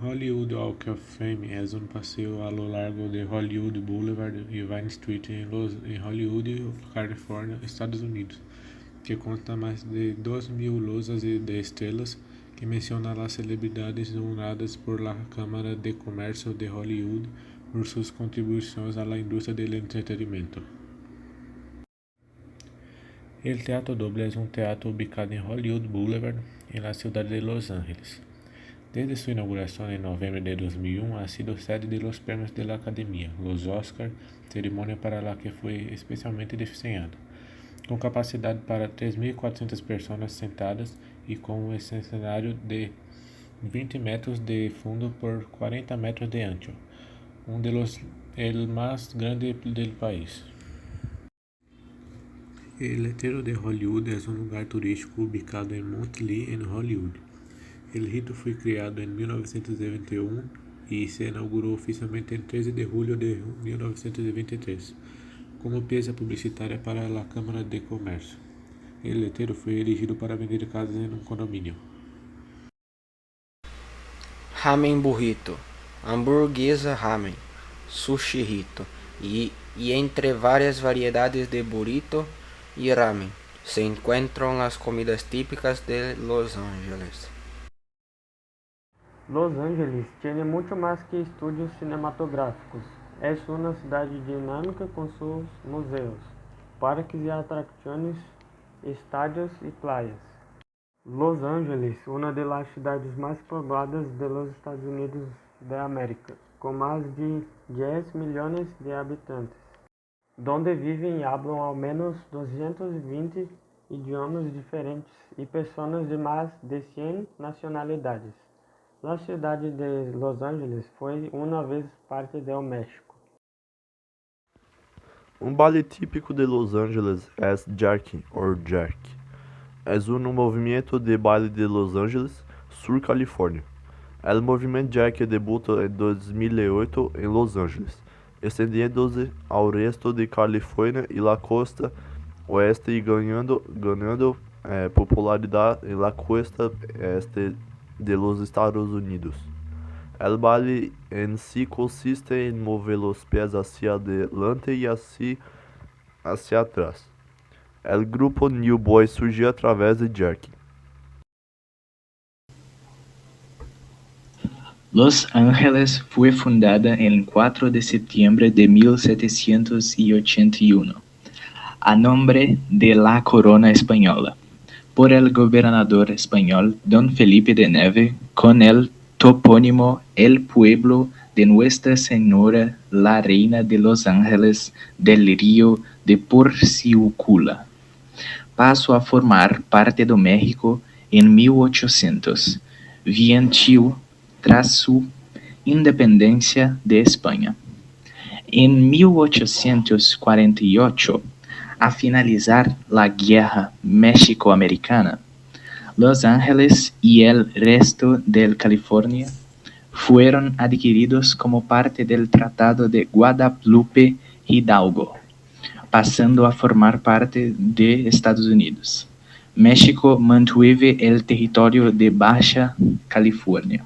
Hollywood Walk of Fame es un paseo a lo largo de Hollywood Boulevard y Vine Street en Hollywood, California, Estados Unidos, que consta más de 2.000 losas de estelas que menciona las celebridades honradas por la Cámara de Comercio de Hollywood por sus contribuciones a la industria del entretenimiento. El Teatro Doble es un teatro ubicado en Hollywood Boulevard, en la ciudad de Los Ángeles. Desde su inauguración en noviembre de 2001 ha sido sede de los premios de la Academia, los Oscar, ceremonia para la que fue especialmente diseñada, con capacidad para 3.400 personas sentadas y con un escenario de 20 metros de fondo por 40 metros de ancho, el más grande del país. El Letrero de Hollywood es un lugar turístico ubicado en Mount Lee, en Hollywood. El rito fue creado en 1921 y se inauguró oficialmente el 13 de julio de 1923 como pieza publicitaria para la Cámara de Comercio. El letrero fue erigido para vender casas en un condominio. Ramen burrito, hamburguesa ramen, sushi rito y entre varias variedades de burrito y ramen se encuentran las comidas típicas de Los Ángeles. Los Ángeles tiene mucho más que estudios cinematográficos. Es una ciudad dinámica con sus museos, parques y atracciones, estadios y playas. Los Ángeles, una de las ciudades más pobladas de los Estados Unidos de América, con más de 10 millones de habitantes, donde viven y hablan al menos 220 idiomas diferentes y personas de más de 100 nacionalidades. La ciudad de Los Ángeles fue una vez parte del México. Un baile típico de Los Ángeles es jerking or jerk. Es un movimiento de baile de Los Ángeles, Sur California. El movimiento jerk debutó en 2008 en Los Ángeles, extendiéndose al resto de California y la costa oeste y ganando popularidad en la costa este de los Estados Unidos. El baile en sí consiste en mover los pies hacia adelante y hacia atrás. El grupo New Boy surgió a través de jerking. Los Ángeles fue fundada el 4 de septiembre de 1781, a nombre de la corona española, por el gobernador español Don Felipe de Neve, con el topónimo El Pueblo de Nuestra Señora la Reina de Los Ángeles del Río de Porciúncula. Pasó a formar parte de México en 1821 tras su independencia de España. En 1848, a finalizar la Guerra México-Americana, Los Ángeles y el resto de California fueron adquiridos como parte del Tratado de Guadalupe Hidalgo, pasando a formar parte de Estados Unidos. México mantuvo el territorio de Baja California.